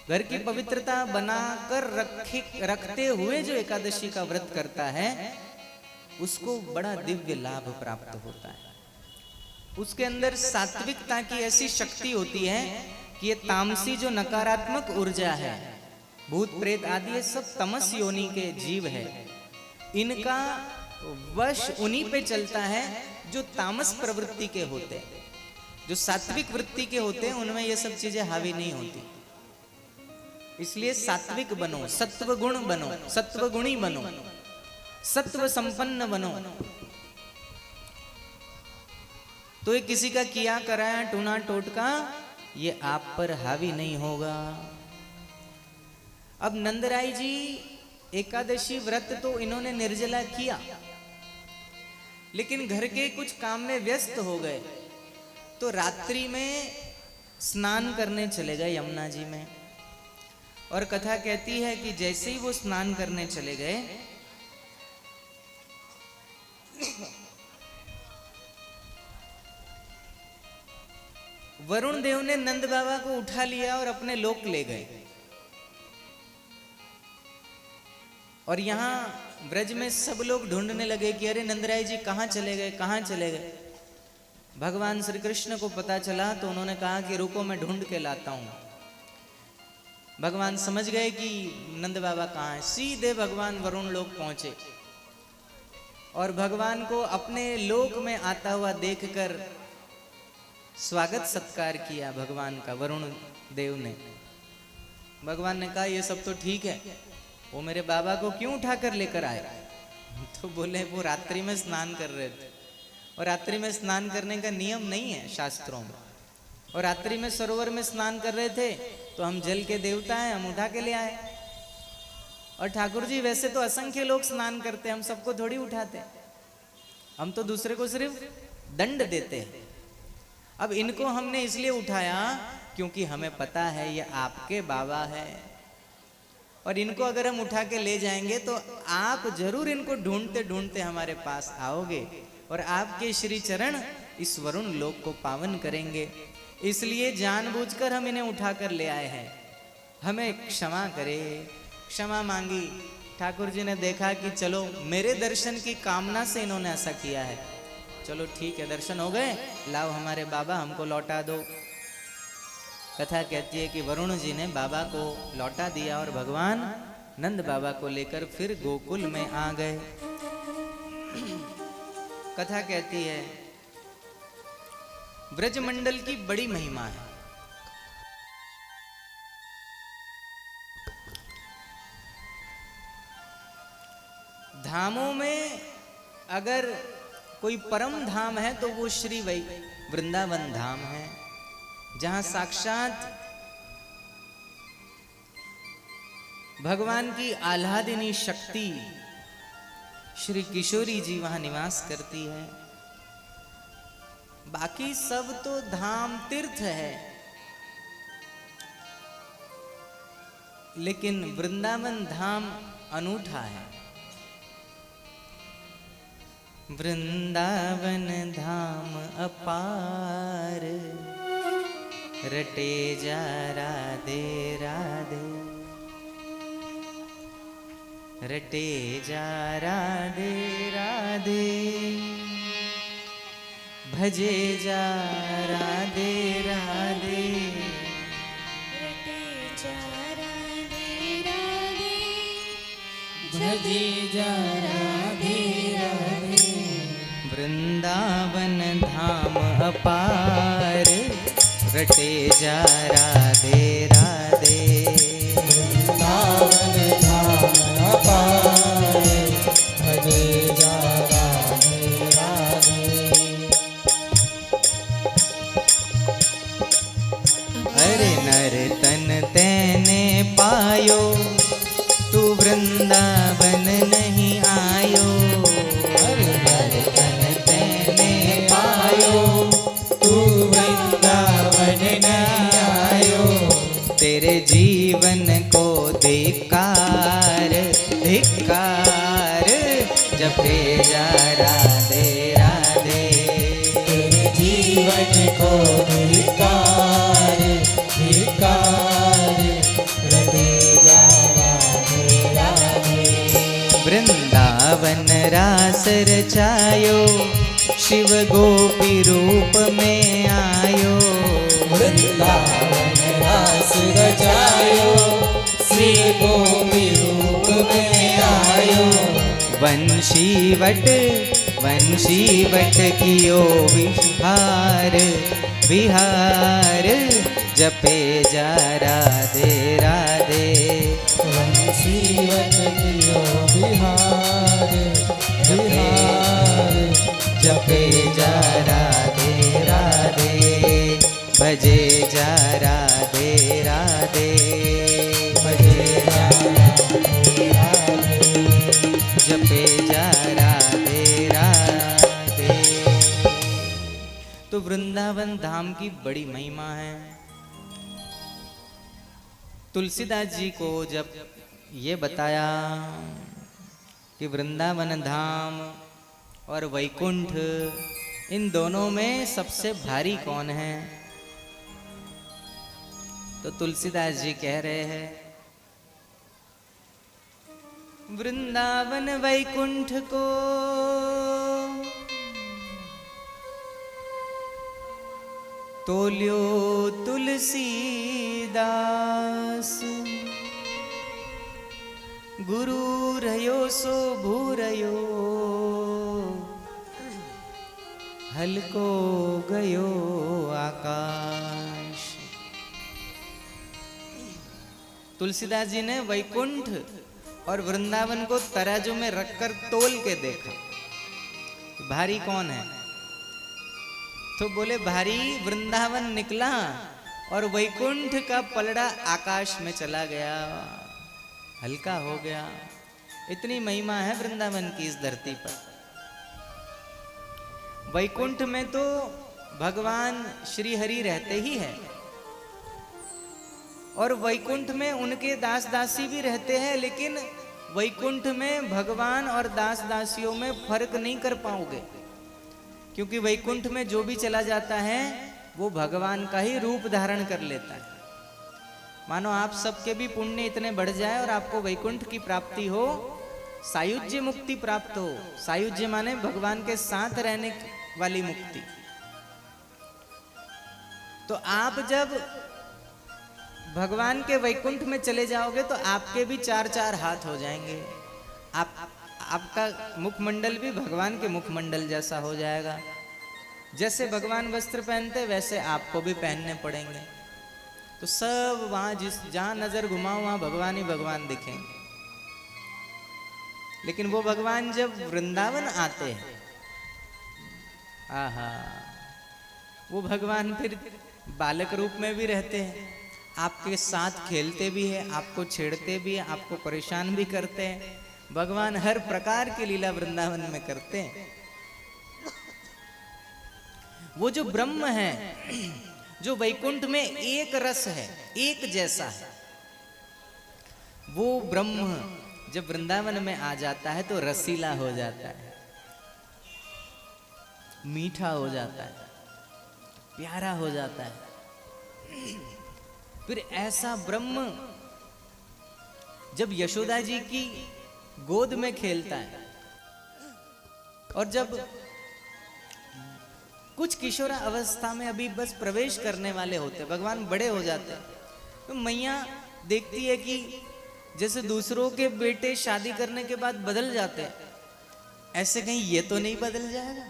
घर की पवित्रता बनाकर रखते हुए जो एकादशी का व्रत करता है उसको बड़ा दिव्य लाभ प्राप्त होता है। उसके अंदर सात्विकता की ऐसी शक्ति होती है कि ये तामसी जो नकारात्मक ऊर्जा है, भूत प्रेत आदि ये सब तमस योनि के जीव है, इनका वश उन्हीं पे चलता है जो तामस प्रवृत्ति के होते हैं। जो सात्विक वृत्ति के होते हैं उनमें ये सब चीजें हावी नहीं होती। इसलिए सात्विक बनो, सत्व गुण बनो, सत्व गुणी बनो, सत्व संपन्न बनो, तो ये किसी का किया कराया टूना टोटका ये आप पर हावी नहीं होगा। अब नंदराय जी एकादशी व्रत तो इन्होंने निर्जला किया, लेकिन घर के कुछ काम में व्यस्त हो गए, तो रात्रि में स्नान करने चले गए यमुना जी में। और कथा कहती है कि जैसे ही वो स्नान करने चले गए, वरुण देव ने नंद बाबा को उठा लिया और अपने लोक ले गए। और यहां ब्रज में सब लोग ढूंढने लगे कि अरे नंदराय जी कहां चले गए, कहां चले गए। भगवान श्री कृष्ण को पता चला तो उन्होंने कहा कि रुको मैं ढूंढ के लाता हूं। भगवान समझ गए कि नंद बाबा कहाँ हैं, सीधे भगवान वरुण लोक पहुंचे और भगवान को अपने लोक में आता हुआ देखकर स्वागत सत्कार किया भगवान का वरुण देव ने। भगवान ने कहा ये सब तो ठीक है, वो मेरे बाबा को क्यों उठाकर लेकर आए? तो बोले वो रात्रि में स्नान कर रहे थे, और रात्रि में स्नान करने का नियम नहीं है शास्त्रों में, और रात्रि में सरोवर में स्नान कर रहे थे तो हम जल के देवता हैं, हम उठा के ले आए। और ठाकुर जी वैसे तो असंख्य लोग स्नान करते हैं, हम सबको थोड़ी उठाते, हम तो दूसरे को सिर्फ दंड देते हैं। अब इनको हमने इसलिए उठाया क्योंकि हमें पता है ये आपके बाबा है, और इनको अगर हम उठा के ले जाएंगे तो आप जरूर इनको ढूंढते ढूंढते हमारे पास आओगे और आपके श्री चरण इस वरुण लोक को पावन करेंगे। इसलिए जानबूझकर हम इन्हें उठाकर ले आए हैं, हमें क्षमा करे। क्षमा मांगी। ठाकुर जी ने देखा कि चलो मेरे दर्शन की कामना से इन्होंने ऐसा किया है, चलो ठीक है दर्शन हो गए, लाओ हमारे बाबा हमको लौटा दो। कथा कहती है कि वरुण जी ने बाबा को लौटा दिया और भगवान नंद बाबा को लेकर फिर गोकुल में आ गए। कथा कहती है ब्रजमंडल की बड़ी महिमा है। धामों में अगर कोई परम धाम है तो वो श्री वृंदावन धाम है, जहां साक्षात भगवान की आह्लादिनी शक्ति श्री किशोरी जी वहां निवास करती है। बाकी सब तो धाम तीर्थ है, लेकिन वृंदावन धाम अनूठा है। वृंदावन धाम अपार, रटे जा राधे राधे, रटे जा राधे राधे, भजे जा राधे राधे, रटे जा राधे राधे, भजे जा राधे राधे। वृंदावन धाम अपार, रटे जा राधे राधे, वृंदावन धाम अपार, भजे जा राधे राधे। अरे नर तन तैने पायो, तू वृंदावन नहीं आयो। अरे नर तन तैने पायो, तू वृंदावन नहीं आयो। तेरे जीवन को धिक्कार धिक्कार, जपे जा राधे राधे। तेरे जीवन को धिक्कार धिक्कार, रास रचायो, शिव गोपी रूप में आयो। वृंदावन रास रचायो, श्री गोपी रूप में आयो। वंशी वट कियो विहार, विहार जपे जा राधे राधे। वंशी वट कियो विहार, विहार जपे जा राधे राधे, भजे जा राधे राधे, भजे जा राधे राधे। जपे जा राधे राधे। तो वृंदावन धाम की बड़ी महिमा है। तुलसीदास जी को जब ये बताया कि वृंदावन धाम और वैकुंठ, इन दोनों में सबसे भारी कौन है, तो तुलसीदास जी कह रहे हैं, वृंदावन वैकुंठ को तोल्यो तुलसीदास। गुरु रयो सो भूरयो, हल्को गयो आकाश। तुलसीदास जी ने वैकुंठ और वृंदावन को तराजू में रखकर तोल के देखा, भारी कौन है, तो बोले भारी वृंदावन निकला और वैकुंठ का पलड़ा आकाश में चला गया, हल्का हो गया। इतनी महिमा है वृंदावन की इस धरती पर। वैकुंठ में तो भगवान श्री हरि रहते ही है, और वैकुंठ में उनके दास दासी भी रहते हैं, लेकिन वैकुंठ में भगवान और दास दासियों में फर्क नहीं कर पाओगे, क्योंकि वैकुंठ में जो भी चला जाता है वो भगवान का ही रूप धारण कर लेता है। मानो आप सबके भी पुण्य इतने बढ़ जाए और आपको वैकुंठ की प्राप्ति हो, सायुज्य मुक्ति प्राप्त हो। सायुज्य माने भगवान के साथ रहने वाली मुक्ति। तो आप जब भगवान के वैकुंठ में चले जाओगे तो आपके भी 4-4 हाथ हो जाएंगे। आपका मुखमंडल भी भगवान के मुखमंडल जैसा हो जाएगा। जैसे भगवान वस्त्र पहनते वैसे आपको भी पहनने पड़ेंगे। तो सब वहां जहां नजर घुमाओ वहां भगवान ही भगवान दिखेंगे। लेकिन वो भगवान जब वृंदावन आते हैं, आहा, वो भगवान फिर बालक रूप में भी रहते हैं, आपके साथ खेलते भी हैं, आपको छेड़ते भी हैं, आपको परेशान भी करते हैं। भगवान हर प्रकार की लीला वृंदावन में करते हैं। वो जो ब्रह्म है, जो वैकुंठ में एक रस है, एक जैसा है, वो ब्रह्म जब वृंदावन में आ जाता है तो रसीला हो जाता है, मीठा हो जाता है, प्यारा हो जाता है। फिर ऐसा ब्रह्म जब यशोदा जी की गोद में खेलता है, और जब कुछ किशोरा अवस्था में अभी बस प्रवेश करने वाले होते, भगवान बड़े हो जाते हैं, तो मैया देखती है कि जैसे दूसरों के बेटे शादी करने के बाद बदल जाते हैं, ऐसे कहीं ये तो नहीं बदल जाएगा।